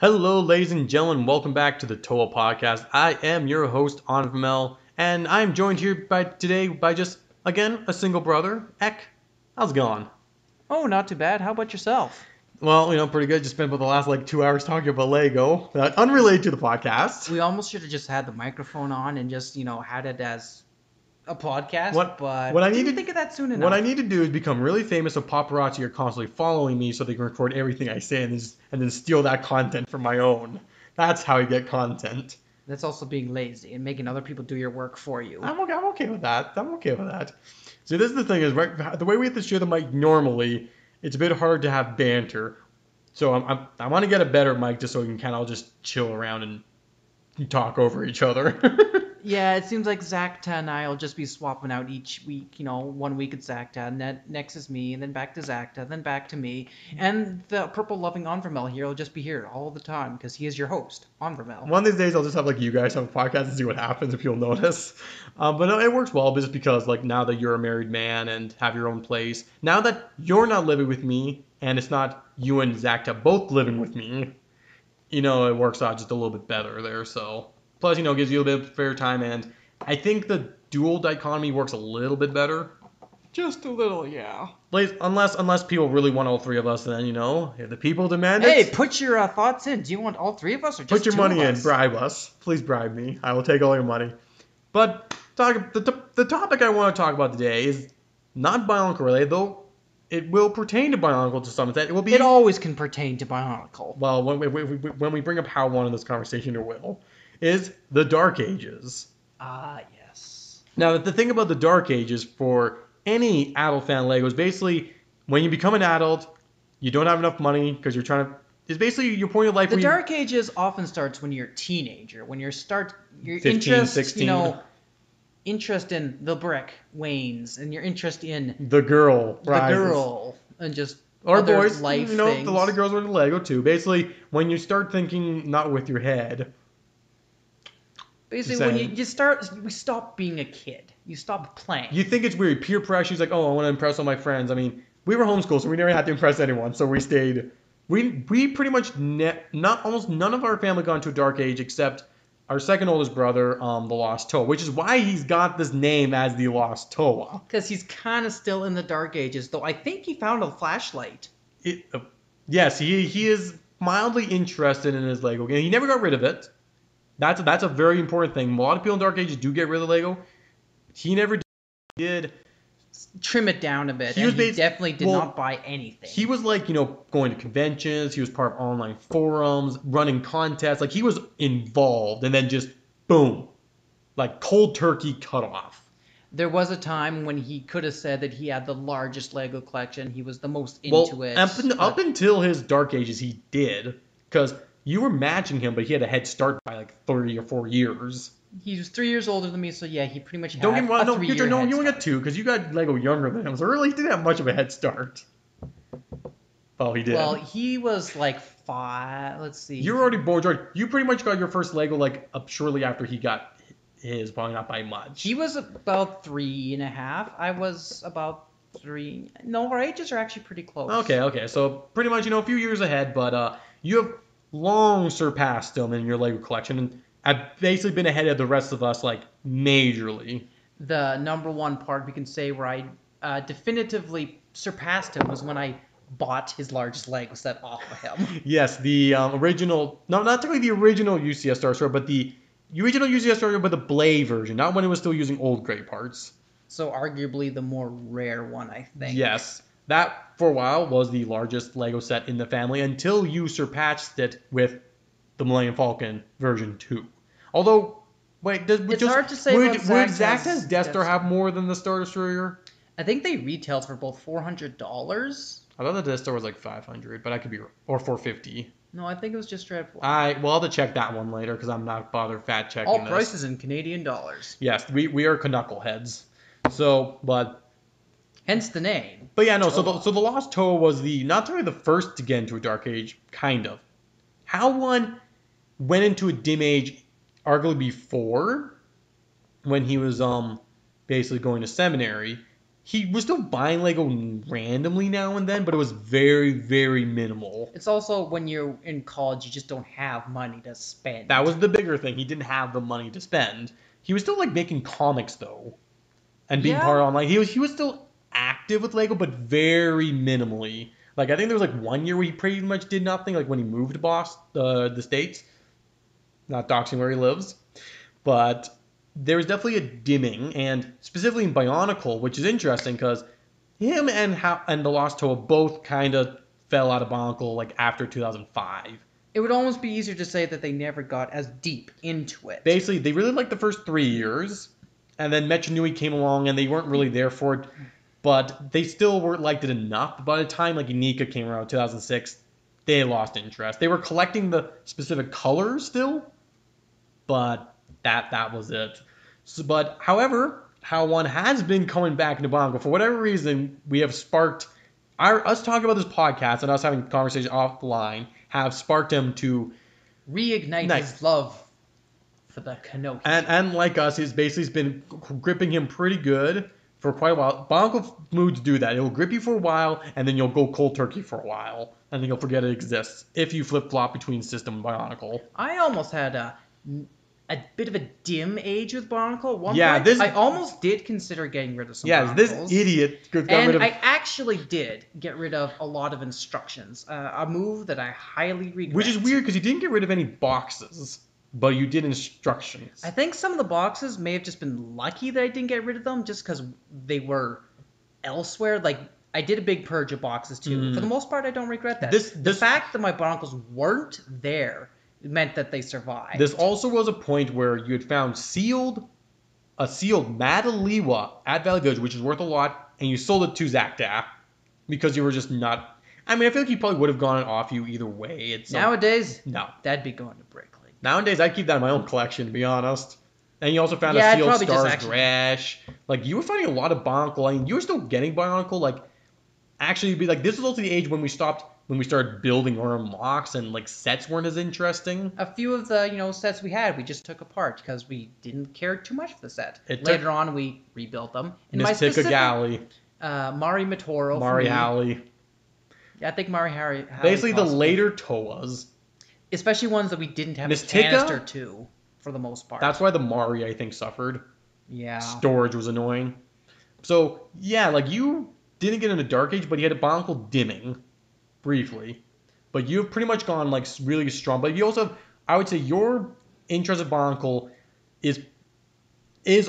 Hello, ladies and gentlemen. Welcome back to the T.O.A Podcast. I am your host, Onvermel, and I am joined here today by just, again, a single brother, Eck. How's it going? Oh, not too bad. How about yourself? Well, pretty good. Just spent about the last 2 hours talking about Lego, unrelated to the podcast. We almost should have just had the microphone on and just, had it as a podcast, but what I didn't need to think of that soon enough. What I need to do is become really famous so paparazzi are constantly following me so they can record everything I say and then steal that content for my own. That's how you get content. That's also being lazy and making other people do your work for you. I'm okay with that. I'm okay with that. So this is the thing is, right, the way we have to share the mic normally, it's a bit hard to have banter. So I want to get a better mic just so we can kind of just chill around and talk over each other. Yeah, it seems like Zacta and I will just be swapping out each week. 1 week it's Zacta, and then next is me, and then back to Zacta, then back to me. And the purple-loving Onvermel here will just be here all the time because he is your host, Onvermel. One of these days I'll just have you guys have a podcast and see what happens if you'll notice. But no, it works well just because now that you're a married man and have your own place, now that you're not living with me and it's not you and Zacta both living with me, it works out just a little bit better there. So. Plus, gives you a bit of spare time, and I think the dual dichotomy works a little bit better. Just a little, yeah. Unless people really want all three of us, then, if the people demand Hey, it. put your thoughts in. Do you want all three of us or just put your two money of in, us? bribe us. Please bribe me. I will take all your money. But the topic I want to talk about today is not Bionicle related, though it will pertain to Bionicle to some extent. It always can pertain to Bionicle. Well, when we bring up how one in this conversation, it will. Is the Dark Ages. Ah, yes. Now, the thing about the Dark Ages for any adult fan Lego is basically when you become an adult, you don't have enough money because you're trying to. It's basically your point of life. The Dark Ages often starts when you're a teenager, when your 15, interest, 16. Interest in the brick wanes, and your interest in the girl rises. And just or other boys. Life things. A lot of girls were into Lego too. Basically, when you start thinking not with your head. Basically, when we stop being a kid. You stop playing. You think it's weird. Peer pressure. He's like, oh, I want to impress all my friends. I mean, we were homeschooled, so we never had to impress anyone. So we stayed. We pretty much almost none of our family got into a dark age except our second oldest brother, the Lost T.O.A, which is why he's got this name as the Lost T.O.A. Because he's kind of still in the Dark Ages, though I think he found a flashlight. Yes, he is mildly interested in his Lego game. He never got rid of it. That's a very important thing. A lot of people in Dark Ages do get rid of Lego. He never did. Trim it down a bit. He definitely did not buy anything. He was going to conventions. He was part of online forums, running contests. He was involved, and then just boom, cold turkey cut off. There was a time when he could have said that he had the largest Lego collection. He was the most into it. Up until his Dark Ages, he did, because you were matching him, but he had a head start by 3 or 4 years. He was 3 years older than me, so yeah, he pretty much had Don't get me wrong, a 3-year head start. You only got 2, because you got Lego younger than him, so really he didn't have much of a head start. Oh, he did. Well, he was 5. Let's see. You were already born, George. You pretty much got your first Lego shortly after he got his, probably not by much. He was about 3.5. I was about 3. No, our ages are actually pretty close. Okay. So pretty much, a few years ahead, but you have long surpassed him in your Lego collection, and I've basically been ahead of the rest of us, majorly. The number one part we can say where I definitively surpassed him was when I bought his largest Lego set off of him. Yes, the original, no, not technically the original UCS Star Destroyer, but the original UCS Star Destroyer, but the Blade version, not when it was still using old gray parts. So arguably the more rare one, I think. Yes. That, for a while, was the largest Lego set in the family until you surpassed it with the Millennium Falcon version 2. Although, wait, hard to say would about Zacta's Death Star have more than the Star Destroyer? I think they retailed for both $400. I thought the Death Star was $500, but I could be wrong. Or $450. No, I think it was just straight up. Well, I'll have to check that one later because I'm not bothered fat checking all this. prices in Canadian dollars. Yes, we are knuckleheads. So, but hence the name. But yeah, no. So the Lost T.O.A was not only the first to get into a dark age, kind of. How one went into a dim age, arguably before, when he was basically going to seminary, he was still buying Lego randomly now and then, but it was very, very minimal. It's also when you're in college, you just don't have money to spend. That was the bigger thing. He didn't have the money to spend. He was still like making comics though, and being part of like he was still active with Lego, but very minimally. Like I think there was like 1 year where he pretty much did nothing. Like when he moved to Boston, the States. Not doxing where he lives, but there was definitely a dimming, and specifically in Bionicle, which is interesting because him and the Lost Toa both kind of fell out of Bionicle like after 2005. It would almost be easier to say that they never got as deep into it. Basically, they really liked the first 3 years, and then Metro Nui came along, and they weren't really there for it, but they still weren't liked it enough. But by the time like Unica came around 2006, they lost interest. They were collecting the specific colors still, but that was it. So, but however, how one has been coming back into Bionicle for whatever reason, we have sparked us talking about this podcast and us having conversation offline have sparked him to reignite his love for the Kenohi. And like us, he's basically been gripping him pretty good for quite a while. Bionicle moods do that. It'll grip you for a while, and then you'll go cold turkey for a while, and then you'll forget it exists if you flip flop between system and Bionicle. I almost had a bit of a dim age with Bionicle at one Yeah, point. I almost did consider getting rid of some Bionicles. This idiot got rid of... I actually did get rid of a lot of instructions. A move that I highly regret. Which is weird because you didn't get rid of any boxes, but you did instructions. I think some of the boxes may have just been lucky that I didn't get rid of them just because they were elsewhere. Like, I did a big purge of boxes too. For the most part, I don't regret that. The fact that my Bionicles weren't there meant that they survived. This also was a point where you had found a sealed Madaliwa at Valley Village, which is worth a lot, and you sold it to Zakta because you were just not... I mean, I feel like he probably would have gone off you either way. Nowadays, no. That'd be going to Brickley. Nowadays, I keep that in my own collection, to be honest. And you also found a sealed Stars Grash. Like, you were finding a lot of Bionicle. I mean, you were still getting Bionicle. Like, actually, you'd be like, this was also the age when we started building our unlocks and like sets weren't as interesting. A few of the sets we had, we just took apart because we didn't care too much for the set. Later on, we rebuilt them. Mystica Galley. Mari Matoro. Mari Howley. Yeah, I think Mari Howley. Basically, the later Toas. Especially ones that we didn't have Mystica, a canister to, for the most part. That's why the Mari, I think, suffered. Yeah. Storage was annoying. So, yeah, like you didn't get into Dark Age, but you had a Bionicle dimming. Briefly, but you've pretty much gone like really strong. But you also have, I would say, your interest in Bionicle is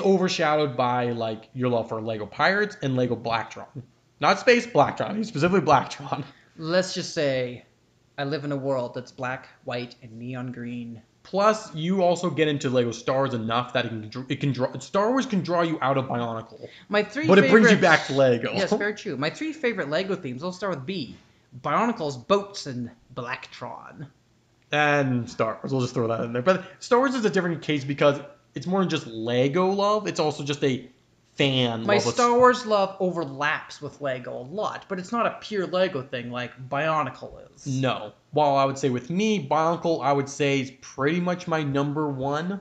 overshadowed by like your love for Lego Pirates and Lego Blacktron, not Space Blacktron, specifically Blacktron. Let's just say, I live in a world that's black, white, and neon green. Plus, you also get into Lego Stars enough that it can draw. Star Wars can draw you out of Bionicle. But it brings you back to Lego. Yes, very true. My three favorite Lego themes. I'll start with B. Bionicles, boats, and Blacktron. And Star Wars. We'll just throw that in there. But Star Wars is a different case because it's more than just Lego love. It's also just a fan love. My Star Wars love overlaps with Lego a lot, but it's not a pure Lego thing like Bionicle is. No. While I would say with me, Bionicle, I would say is pretty much my number one.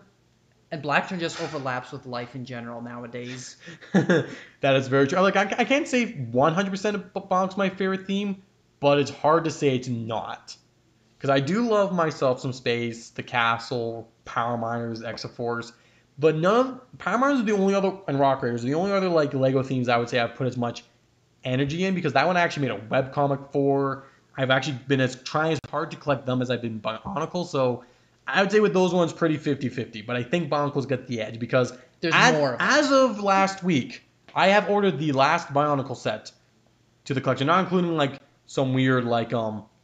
And Blacktron just overlaps with life in general nowadays. That is very true. Like I can't say 100% of Bionicle's my favorite theme, but it's hard to say it's not. Because I do love myself some space, the castle, Power Miners, Exaforce. But Power Miners are the only other, and Rock Raiders are the only other like Lego themes I would say I've put as much energy in. Because that one I actually made a webcomic for. I've actually been trying as hard to collect them as I've been Bionicle. So I would say with those ones pretty 50-50. But I think Bionicle's got the edge. Because as of last week, I have ordered the last Bionicle set to the collection. Not including like some weird like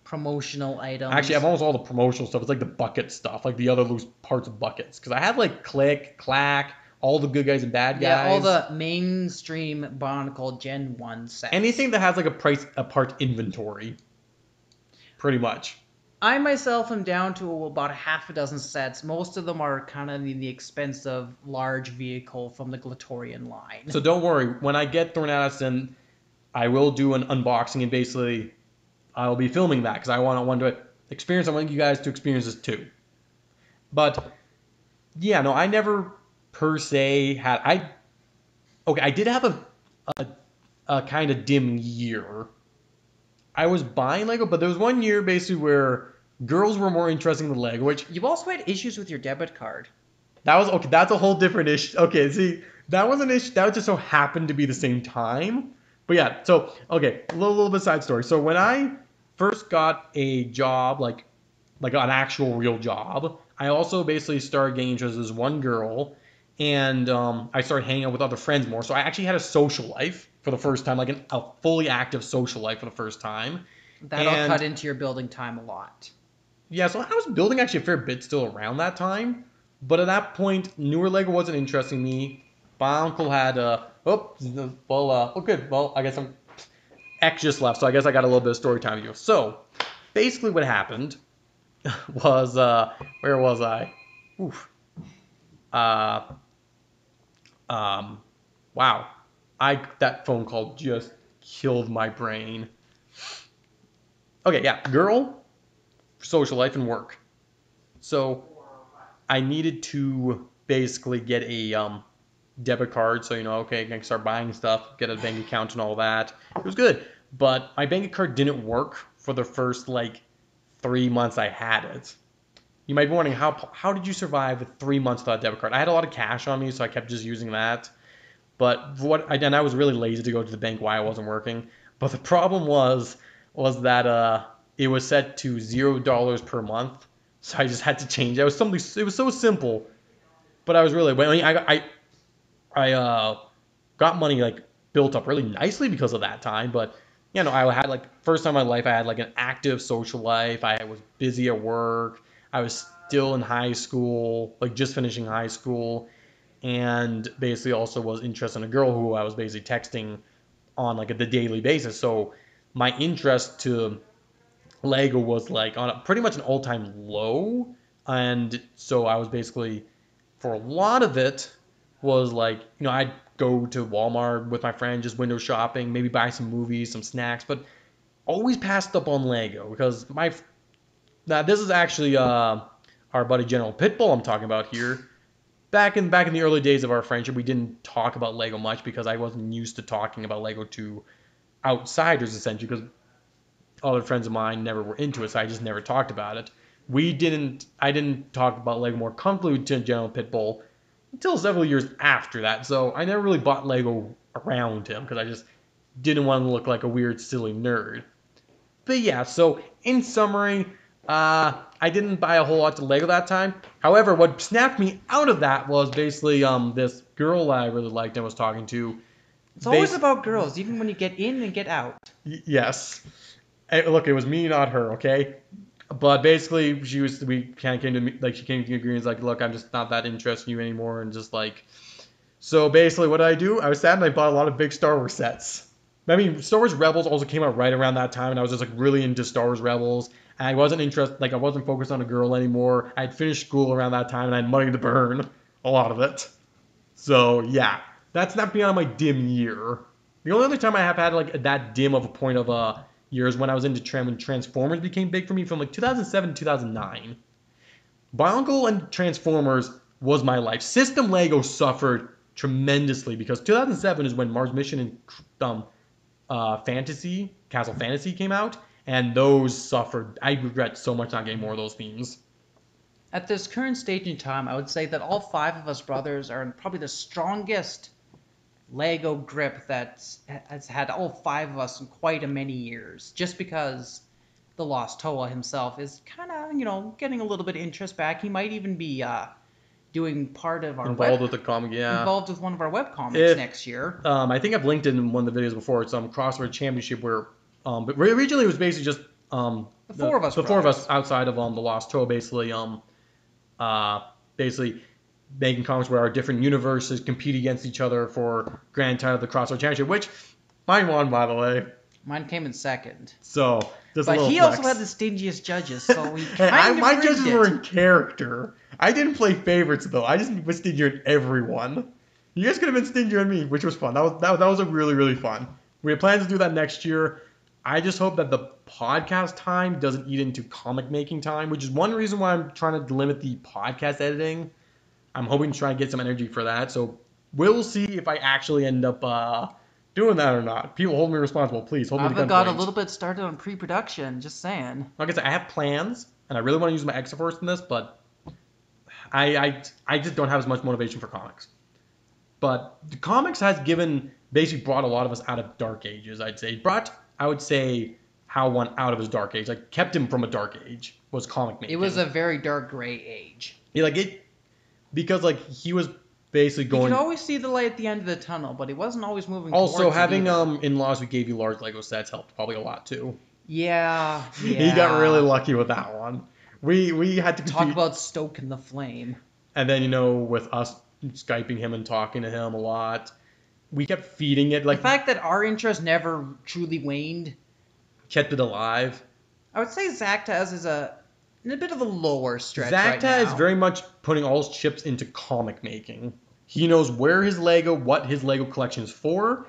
promotional items. Actually, I have almost all the promotional stuff. It's like the bucket stuff, like the other loose parts of buckets. Because I have like Click, Clack, all the good guys and bad guys. Yeah, all the mainstream Bionicle Gen 1 sets. Anything that has like a part inventory. Pretty much. I myself am down to about a half a dozen sets. Most of them are kind of in the expensive large vehicle from the Glatorian line. So don't worry. When I get Thornatus in, I will do an unboxing and basically I'll be filming that because I want to experience. I want you guys to experience this too. But yeah, no, I never per se had. I did have a a kind of dim year. I was buying Lego, but there was one year basically where girls were more interesting than Lego, which You've also had issues with your debit card. that was okay. That's a whole different issue. Okay, see, that was an issue. That just so happened to be the same time. But yeah, so okay, little bit side story. So when I first got a job, like an actual real job, I also basically started getting interested in this one girl, and I started hanging out with other friends more. So I actually had a social life for the first time, like a fully active social life for the first time. That'll And cut into your building time a lot. yeah, so I was building actually a fair bit still around that time. But at that point, newer Lego wasn't interesting me. My uncle had good. Well, I guess I'm X just left, so I guess I got a little bit of story time with you. So basically, what happened was where was I? Oof. Uh, wow. That phone call just killed my brain. Okay, yeah, girl, social life and work. So I needed to basically get a debit card, so okay, I can start buying stuff, get a bank account and all that. It was good, but my bank card didn't work for the first like 3 months I had it. You might be wondering how did you survive 3 months without a debit card? I had a lot of cash on me, so I kept just using that. But I was really lazy to go to the bank while I wasn't working. But the problem was that it was set to $0 per month, so I just had to change. It was so simple, but I was really. I mean, I got money like built up really nicely because of that time. But I had like first time in my life I had like an active social life. I was busy at work. I was still in high school, like just finishing high school, and basically also was interested in a girl who I was basically texting on like the daily basis. So my interest to Lego was like on pretty much an all-time low, and so I was basically for a lot of it was like I'd go to Walmart with my friend just window shopping, maybe buy some movies, some snacks, but always passed up on Lego because now this is actually our buddy General Pitbull I'm talking about here. Back in the early days of our friendship, we didn't talk about Lego much because I wasn't used to talking about Lego to outsiders essentially because other friends of mine never were into it, so I just never talked about it. I didn't talk about Lego more comfortably to General Pitbull until several years after that. So I never really bought Lego around him because I just didn't want to look like a weird, silly nerd. But yeah, so in summary, I didn't buy a whole lot of Lego that time. However, what snapped me out of that was basically this girl I really liked and was talking to. It's always about girls, even when you get in and get out. Yes. Look, it was me, not her, okay? But basically, we kind of came to me, like, she came to me agreeing, like, look, I'm just not that interested in you anymore, and just like, so basically, what did I do? I was sad and I bought a lot of big Star Wars sets. I mean, Star Wars Rebels also came out right around that time, and I was just like really into Star Wars Rebels. And I wasn't interested, like, I wasn't focused on a girl anymore. I had finished school around that time, and I had money to burn, a lot of it. So yeah, that's not beyond my dim year. The only other time I have had like that dim of a point of year is when I was into when Transformers became big for me from like 2007 to 2009. Bionicle and Transformers was my life. System Lego suffered tremendously because 2007 is when Mars Mission and Castle Fantasy came out, and those suffered. I regret so much not getting more of those themes. At this current stage in time, I would say that all five of us brothers are in probably the strongest Lego grip that has had all five of us in quite a many years. Just because the lost T.O.A himself is kind of, getting a little bit of interest back. He might even be doing part of our Involved with the comic, yeah. Involved with one of our web comics next year. I think I've linked it in one of the videos before. It's crossover championship where, but originally it was basically just the four of us outside of the lost T.O.A basically making comics where our different universes compete against each other for grand title of the crossover championship, which mine won, by the way. Mine came in second. So, but he also had the stingiest judges, so we my judges were in character. I didn't play favorites though. I just was stingy on everyone. You guys could have been stingy on me, which was fun. That was a really really fun. We have plans to do that next year. I just hope that the podcast time doesn't eat into comic making time, which is one reason why I'm trying to limit the podcast editing. I'm hoping to try and get some energy for that. So we'll see if I actually end up doing that or not. People hold me responsible, please. Hold me to I've got a gunpoint. little bit started on pre-production, just saying. Like I said, I have plans, and I really want to use my Extra Force in this, but I just don't have as much motivation for comics. But the comics has basically brought a lot of us out of dark ages, I'd say. I would say, How one out of his dark age. Like, kept him from a dark age was comic making. It was a very dark gray age. Yeah, because, like, he was basically going... You could always see the light at the end of the tunnel, but he wasn't always moving Also, towards having it either. in-laws who gave you large Lego sets helped probably a lot, too. Yeah. He got really lucky with that one. We had to Talk about stoking the flame. And then, with us Skyping him and talking to him a lot, we kept feeding it. Like, the fact that our interest never truly waned. Kept it alive. I would say Zactaz is in a bit of a lower stretch right now. Zacta is very much putting all his chips into comic making. He knows what his Lego collection is for,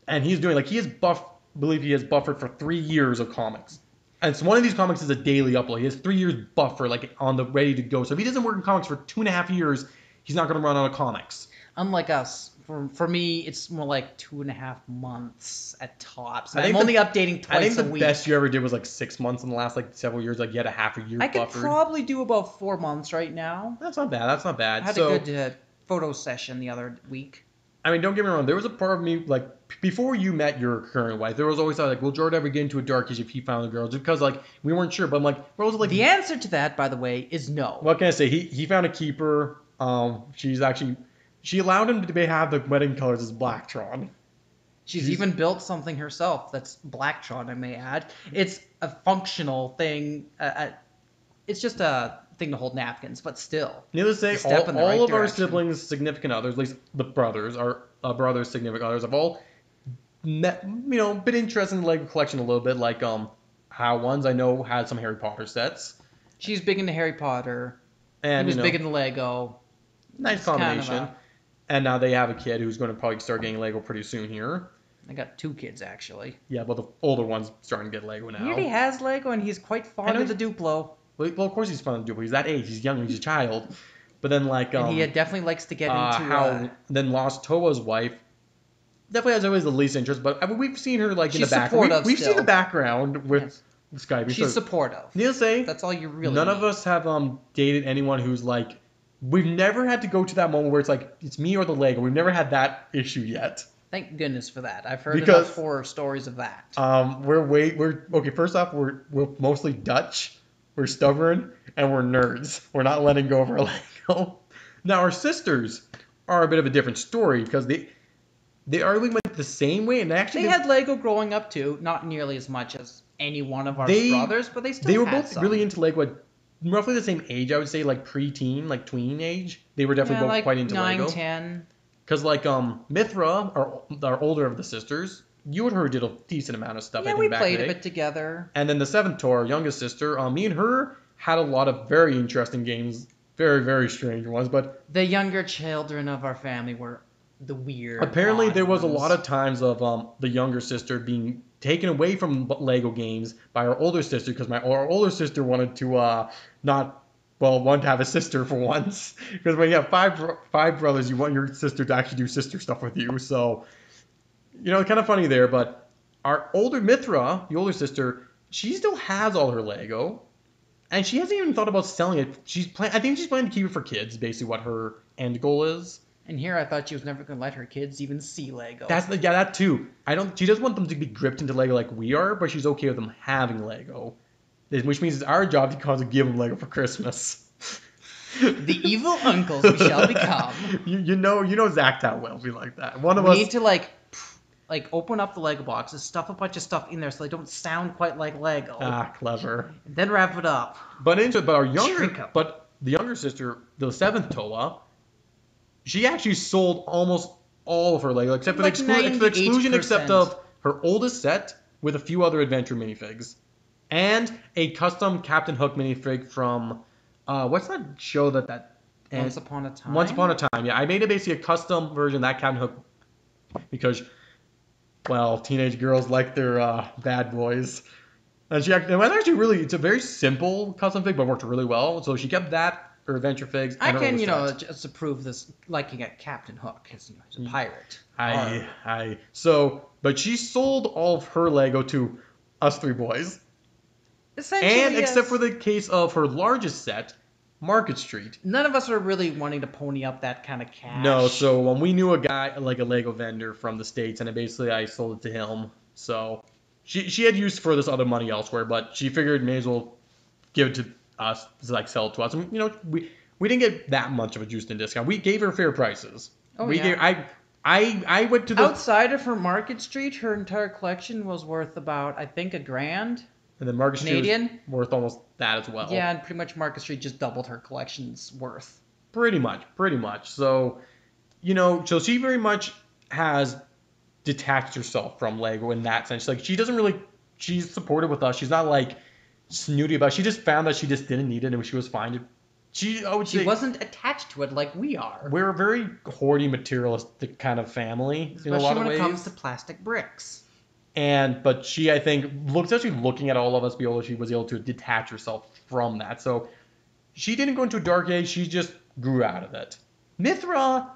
and he's doing, he has buffered for 3 years of comics. And so one of these comics is a daily upload. He has 3 years buffer, on the ready to go. So if he doesn't work in comics for 2.5 years, he's not going to run out of comics. Unlike us, for me, it's more like 2.5 months at tops. I'm only updating twice a week. I think the best you ever did was 6 months in the last several years. You had a half a year buffered. I could probably do about 4 months right now. That's not bad. I had a good photo session the other week. I mean, don't get me wrong. There was a part of me, before you met your current wife, there was always will Jordan ever get into a dark age if he found a girl? Just because, we weren't sure. But I'm we're also the answer to that, by the way, is no. What can I say? He found a keeper. She allowed him to have the wedding colors as Blacktron. She's even built something herself that's Blacktron, I may add. It's a functional thing. It's just a thing to hold napkins, but still. Needless to say, all of our siblings' significant others, at least the brothers, our brothers' significant others, have all been interested in the Lego collection a little bit. How ones I know had some Harry Potter sets. She's big into Harry Potter. And he was big into Lego. Nice combination. And now they have a kid who's going to probably start getting Lego pretty soon here. I got 2 kids, actually. Yeah, but the older one's starting to get Lego now. He already has Lego, and he's quite fond of the Duplo. Well, of course he's fond of the Duplo. He's that age. He's young. He's a child. But then, and he definitely likes to get into... Then Lost Toa's wife definitely has always the least interest, but we've seen her, in the back. We've seen the background with Skype. She's supportive. Needless to say, that's all you really none need. of us have dated anyone who's we've never had to go to that moment where it's me or the Lego. We've never had that issue yet. Thank goodness for that. I've heard enough horror stories of that. We're okay. First off, we're mostly Dutch. We're stubborn and we're nerds. We're not letting go of our Lego. Now our sisters are a bit of a different story because they arguably went the same way, and they had Lego growing up too. Not nearly as much as any one of our brothers, but they were both really into Lego at roughly the same age. I would say preteen, tween age. They were definitely both quite into 9, Lego. 10. Because Mithra, our older of the sisters, you and her did a decent amount of stuff. Yeah, we played a bit together. And then the seventh T.O.A, our youngest sister, me and her had a lot of very interesting games, very, very strange ones. But the younger children of our family were the weird. Apparently, there was a lot of times of the younger sister being taken away from Lego games by our older sister because our older sister wanted to wanted to have a sister for once. Because when you have five brothers, you want your sister to actually do sister stuff with you. So, kind of funny there. But our older Mithra, the older sister, she still has all her Lego. And she hasn't even thought about selling it. I think she's planning to keep it for kids, basically what her end goal is. And here I thought she was never going to let her kids even see Lego. That too. She doesn't want them to be gripped into Lego like we are, but she's okay with them having Lego. Which means it's our job to give them Lego for Christmas. The evil uncles we shall become. You know Zacta will be like that. We need to open up the Lego boxes, stuff a bunch of stuff in there so they don't sound quite like Lego. Clever. And then wrap it up. But the younger sister, the seventh T.O.A, she actually sold almost all of her Lego, except for the exclusion of her oldest set with a few other adventure minifigs. And a custom Captain Hook minifig from, what's that show Once Upon a Time? Once Upon a Time, yeah. I made basically a custom version of that Captain Hook because, teenage girls like their bad boys. And it's a very simple custom fig, but worked really well. So she kept that her adventure figs. I and her can, older set. just approve this liking at Captain Hook, because he's a pirate. But she sold all of her Lego to us three boys. Essentially, And yes. except for the case of her largest set, Market Street. None of us are really wanting to pony up that kind of cash. No, so when we knew a guy, like a Lego vendor from the States, and I sold it to him. So she had use for this other money elsewhere, but she figured may as well give it to us, like sell it to us. And, we didn't get that much of a juiced in discount. We gave her fair prices. Oh, we yeah. gave, I went to the... Outside of her Market Street, her entire collection was worth about, I think, $1,000. And then Market Street Canadian? was worth almost that as well. Yeah, and pretty much Market Street just doubled her collection's worth. Pretty much. So, so she very much has detached herself from Lego in that sense. Like, she doesn't really, she's supportive with us. She's not, like, snooty about it. She just found that she just didn't need it and she was fine. She wasn't attached to it like we are. We're a very hoardy, materialistic kind of family Especially in a lot of ways. when it comes to plastic bricks. But she, I think, especially looking at all of us, she was able to detach herself from that. So she didn't go into a dark age. She just grew out of it. Mithra,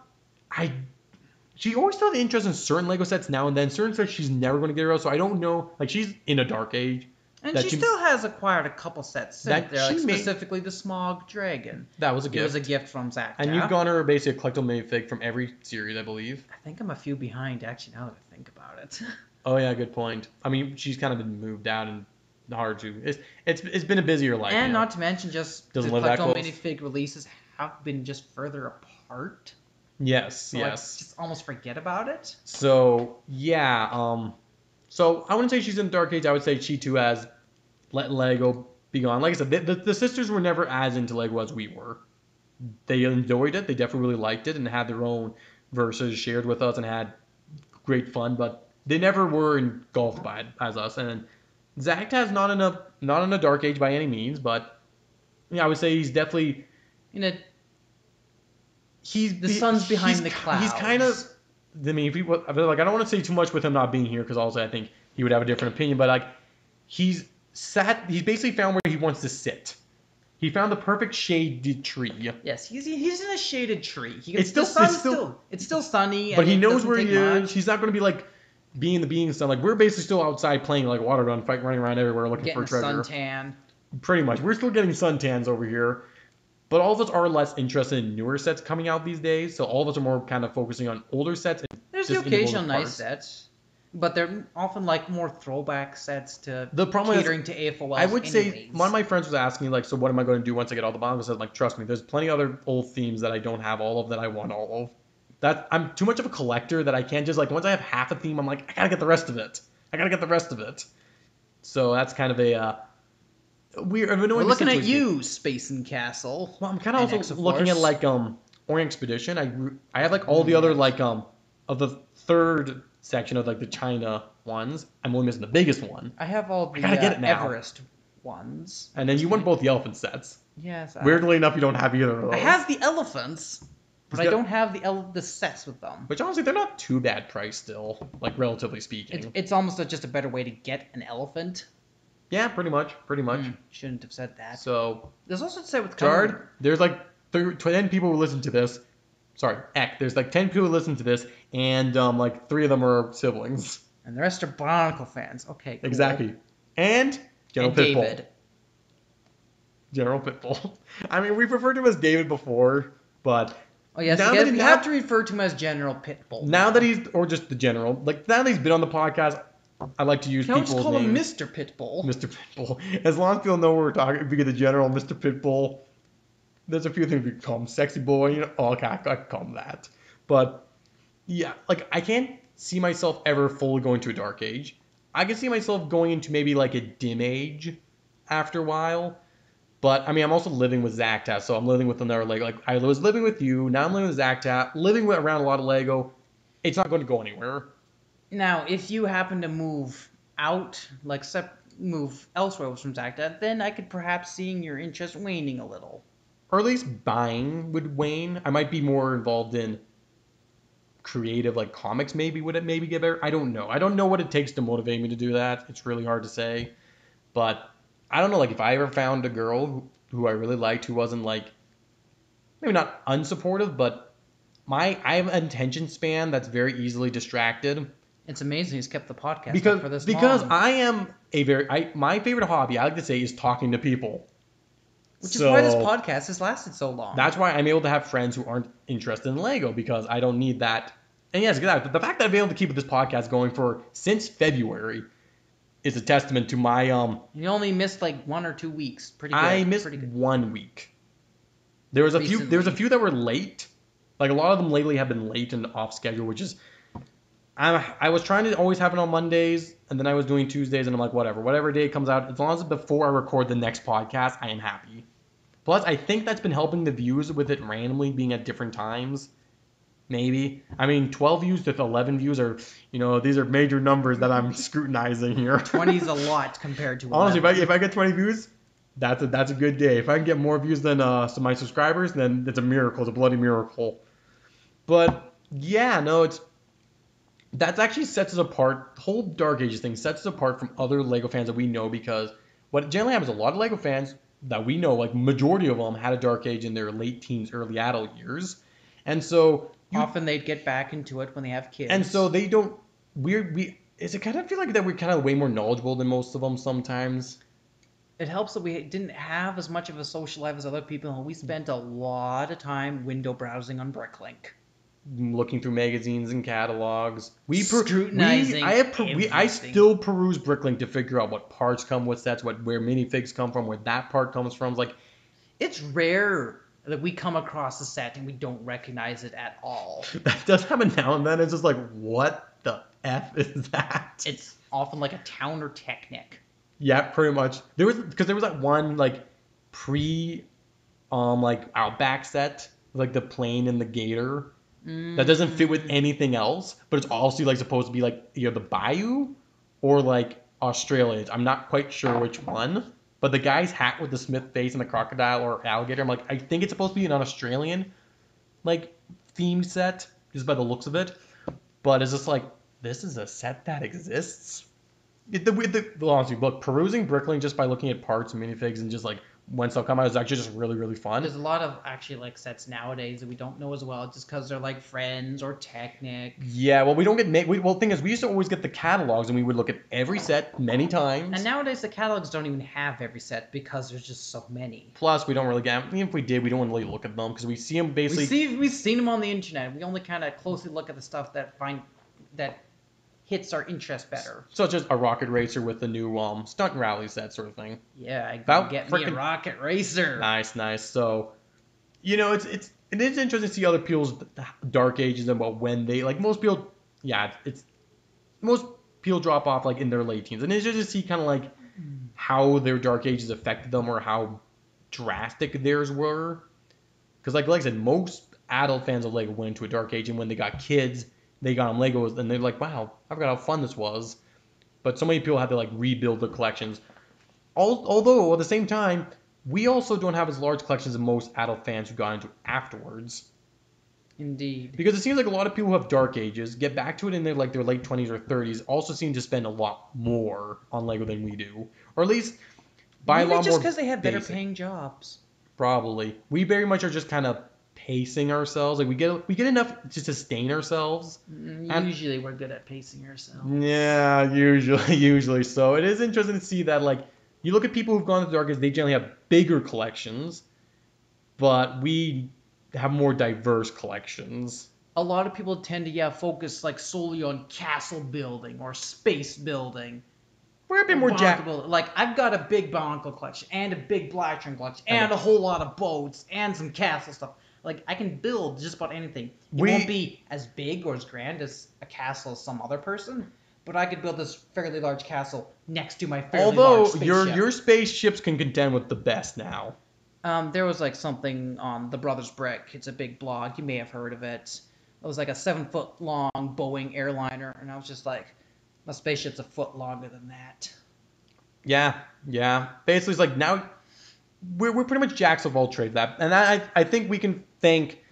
she always felt interest in certain Lego sets now and then. Certain sets she's never going to get rid of. So I don't know. Like, she's in a dark age. And she still has acquired a couple sets since there, like specifically the Smog Dragon. That was a gift. It was a gift from Zach. And you've gone her basically a collectible minifig from every series, I believe. I think I'm a few behind, actually, now that I think about it. Oh yeah, good point. I mean, she's kind of been moved out and hard to. It's been a busier life. And not to mention, just the Doesn't live that collectible close. minifig releases have been just further apart. Yes, So yes. just almost forget about it. So yeah, so I wouldn't say she's in the dark age. I would say she too has let Lego be gone. Like I said, the sisters were never as into Lego as we were. They enjoyed it. They definitely really liked it and had their own verses shared with us and had great fun, but they never were engulfed by it as us. And Zach has not in a dark age by any means, but I would say he's definitely The sun's behind the clouds. He's kind of. I mean, I don't want to say too much with him not being here because also I think he would have a different opinion. But like, he's basically found where he wants to sit. He found the perfect shaded tree. Yes, he's in a shaded tree. It's still sunny. But and he knows doesn't where take he is. much. He's not going to be like being the being stuff. Like, we're basically still outside playing like water gun fight, running around everywhere looking Getting for treasure. suntan. Pretty much, we're still getting suntans over here. But all of us are less interested in newer sets coming out these days. So all of us are more kind of focusing on older sets. And There's just the occasional individual nice parts. sets, but they're often like more throwback sets to The problem is, catering to AFOL. I would say anyways. one of my friends was asking me like, so what am I going to do once I get all the bombs? I said, like, trust me, there's plenty of other old themes that I don't have all of that I want all of. I'm too much of a collector that I can't just like once I have half a theme, I'm like, I gotta get the rest of it. So that's kind of a weird. We're looking at you, Space and Castle. Well, I'm kind of also looking at like Orient Expedition. I have like all the other like of the third section of like the China ones. I'm only missing the biggest one. I have all the gotta get it now. Everest ones. And then you want both the elephant sets. Yes. Weirdly enough, you don't have either of those. I have the elephants, but I don't have the sets with them. Which honestly, they're not too bad priced still, like relatively speaking. It's almost just a better way to get an elephant. Yeah, pretty much. Shouldn't have said that. So There's also a set with Jard, there's like 10 people who listen to this. Sorry, there's like 10 people who listen to this, and like 3 of them are siblings. And the rest are Barnacle fans. Okay, cool. Exactly. And General Pitbull. David. General Pitbull. I mean, we've referred to him as David before, but Oh yes, now you have to refer to him as General Pitbull. Now that he's, or just the General, like now that he's been on the podcast, I like to use people's names. Just call him Mr. Pitbull. Mr. Pitbull. As long as people know what we're talking, if we get the General, Mr. Pitbull, there's a few things we can call him. Sexy boy, okay, I can call him that. But, yeah, like, I can't see myself ever fully going to a dark age. I can see myself going into maybe, like, a dim age after a while. But, I mean, I'm also living with Zacta, so I'm living with another Lego. Like, I was living with you, now I'm living with Zacta, living around a lot of Lego. It's not going to go anywhere. Now, if you happen to move out, like move elsewhere from Zacta, then I could perhaps seeing your interest waning a little. Or at least buying would wane. I might be more involved in creative, like comics maybe. Would it maybe get better? I don't know. I don't know what it takes to motivate me to do that. It's really hard to say. But I don't know, like if I ever found a girl who I really liked who wasn't like maybe not unsupportive, but I have an attention span that's very easily distracted. It's amazing he's kept the podcast Because up for this because long. I am my favorite hobby, I like to say, is talking to people. Which is why this So podcast has lasted so long. that's why I'm able to have friends who aren't interested in Lego, because I don't need that. And yes, exactly. The fact that I've been able to keep this podcast going for since February is a testament to my You only missed like 1 or 2 weeks. Pretty good. I missed Pretty good. 1 week. There was a few that were late. Like a lot of them lately have been late and off schedule, which is I was trying to always have it on Mondays, and then I was doing Tuesdays, and I'm like, whatever day it comes out, as long as it's before I record the next podcast, I am happy. Plus, I think that's been helping the views with it randomly being at different times. Maybe. I mean, 12 views to 11 views are, these are major numbers that I'm scrutinizing here. 20 is a lot compared to 11. Honestly, if I get 20 views, that's a good day. If I can get more views than some of my subscribers, then it's a miracle. It's a bloody miracle. But yeah, no, that actually sets us apart. The whole Dark Ages thing sets us apart from other Lego fans that we know, because what generally happens, a lot of Lego fans that we know, like majority of them, had a Dark Age in their late teens, early adult years, and so often they'd get back into it when they have kids. And so they don't. Is it kind of feel like that we're kind of way more knowledgeable than most of them sometimes? It helps that we didn't have as much of a social life as other people, and we spent a lot of time window browsing on Bricklink. Looking through magazines and catalogs. Scrutinizing I still peruse Bricklink to figure out what parts come with sets, where minifigs come from, where that part comes from. It's like, it's rare that we come across a set and we don't recognize it at all. That does happen now and then. It's just like, what the F is that? It's often like a town or Technic. Yeah, pretty much. There was that one like Outback set, like the plane and the gator, that doesn't fit with anything else, but it's also like supposed to be like either the Bayou or like Australia. I'm not quite sure which one, but the guy's hat with the Smith face and the crocodile or alligator, I'm like, I think it's supposed to be an Australian like themed set just by the looks of it, but it's just like, this is a set that exists. Honestly, look, perusing Bricklink just by looking at parts and minifigs and just like when stuff come out is actually just really, really fun. There's a lot of actually like sets nowadays that we don't know as well, just because they're like Friends or Technic. Yeah, well, we don't get the thing is, we used to always get the catalogs and we would look at every set many times. And nowadays the catalogs don't even have every set because there's just so many. Plus, we don't really get. Even if we did, we don't really look at them because we see them basically. We've seen them on the internet. We only kind of closely look at the stuff that hits our interest better. Such as a Rocket Racer with the new stunt and rally set sort of thing. Yeah, I can get me a Rocket Racer. Nice. So, it is interesting to see other people's Dark Ages and about when they, like, most people, most people drop off like in their late teens, and it's just to see kind of like how their Dark Ages affected them or how drastic theirs were. Because like I said, most adult fans of Lego went into a Dark Age, and when they got kids, they got them Legos, and they're like, wow, I forgot how fun this was. But so many people had to like rebuild their collections. Although at the same time, we also don't have as large collections as most adult fans who got into it afterwards. Indeed. Because it seems like a lot of people who have Dark Ages get back to it in their late 20s or 30s, also seem to spend a lot more on Lego than we do, or at least buy a lot more. Just because they have better paying jobs. Probably. We very much are just kind of pacing ourselves. Like we get enough to sustain ourselves. Usually we're good at pacing ourselves. Yeah, usually. So it is interesting to see that, like, you look at people who've gone to Dark Ages, they generally have bigger collections, but we have more diverse collections. A lot of people tend to focus like solely on castle building or space building. We're a bit more like, I've got a big Barnacle collection and a big Blackstone collection and a whole lot of boats and some castle stuff. Like, I can build just about anything. It won't be as big or as grand as a castle as some other person, but I could build this fairly large castle next to my fairly large spaceship. Although your spaceships can contend with the best now. There was like something on the Brothers Brick. It's a big blog. You may have heard of it. It was like a 7-foot long Boeing airliner, and I was just like, my spaceship's a foot longer than that. Yeah. Basically, it's like now we're pretty much jacks of all trades. And I think we can thank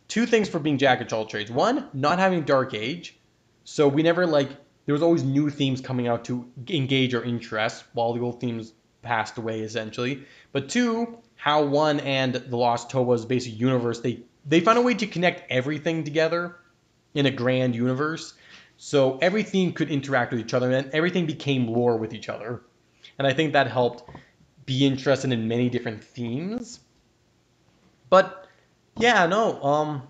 two things for being jack of all trades. One, not having Dark Age, so we never there was always new themes coming out to engage our interest while the old themes passed away essentially. But two, how one and the Lost Towa's basic universe, they found a way to connect everything together in a grand universe. So everything could interact with each other, and everything became lore with each other. And I think that helped be interested in many different themes. But yeah, no,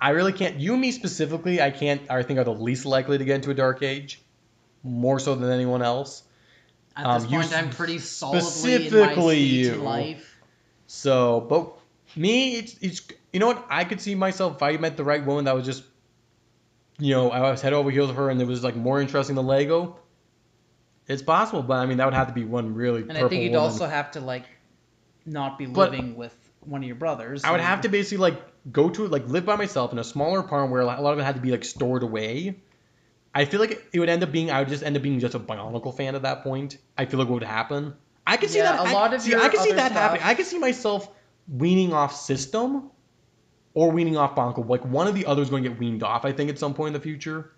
I really can't. You and me specifically, I can't. I think are the least likely to get into a dark age, more so than anyone else. At this You point, I'm pretty solidly in my specifically stage you. in life. So, but me, it's you know what? I could see myself if I met the right woman that was just, I was head over heels of her, and it was like more interesting than Lego. It's possible, but I mean that would have to be one really And purple I think you'd woman. also have to like not be But living with one of your brothers. I would have to basically like go to like live by myself in a smaller apartment where a lot of it had to be like stored away. I feel like it would end up being I would just end up being just a Bionicle fan at that point. I feel like what would happen. I could see Yeah, that. a lot of your I could see other that happening. stuff- I could see myself weaning off System or weaning off Bionicle. Like one of the others going to get weaned off. I think at some point in the future.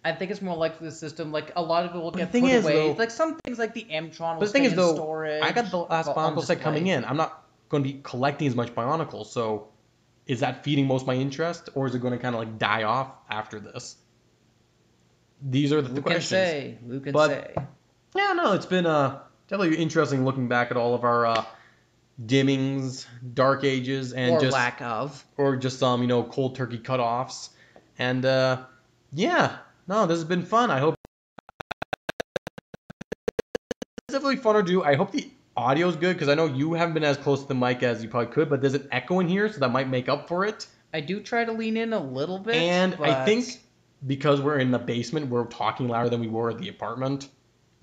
I think it's more likely the system. Like a lot of it will But get the thing put is, away. though- Like some things, like the Mtron will But the stay thing is, in though, storage. I got the last on Bionicle set coming display. in. I'm not going to be collecting as much Bionicles. So is that feeding most of my interest, or is it going to kind of like die off after this? These are the Who can questions. say? Who can But- say? Yeah, no, it's been definitely interesting looking back at all of our dimmings, dark ages, and Or just lack of. or just cold turkey cutoffs. And yeah, no, this has been fun. I hope it's definitely fun to do. I hope the audio's good because I know you haven't been as close to the mic as you probably could, but there's an echo in here, so that might make up for it. I do try to lean in a little bit. And I but think because we're in the basement, we're talking louder than we were at the apartment,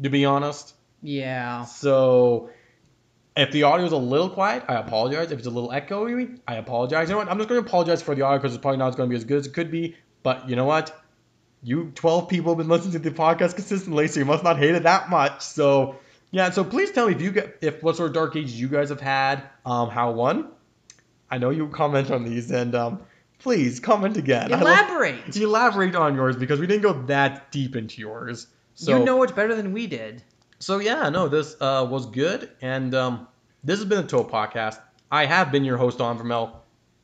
to be honest. Yeah. So if the audio is a little quiet, I apologize. If it's a little echoey, I apologize. You know what? I'm just going to apologize for the audio because it's probably not going to be as good as it could be. But you know what? You 12 people have been listening to the podcast consistently, so you must not hate it that much. So yeah, so please tell me if what sort of dark ages you guys have had, how one. I know you comment on these, and please comment again. Elaborate. On yours because we didn't go that deep into yours. So, You know it better than we did. So yeah, no, this was good, and this has been the T.O.A Podcast. I have been your host, Onvermel,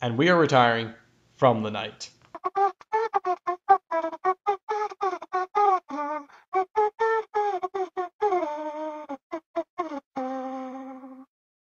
and we are retiring from the night.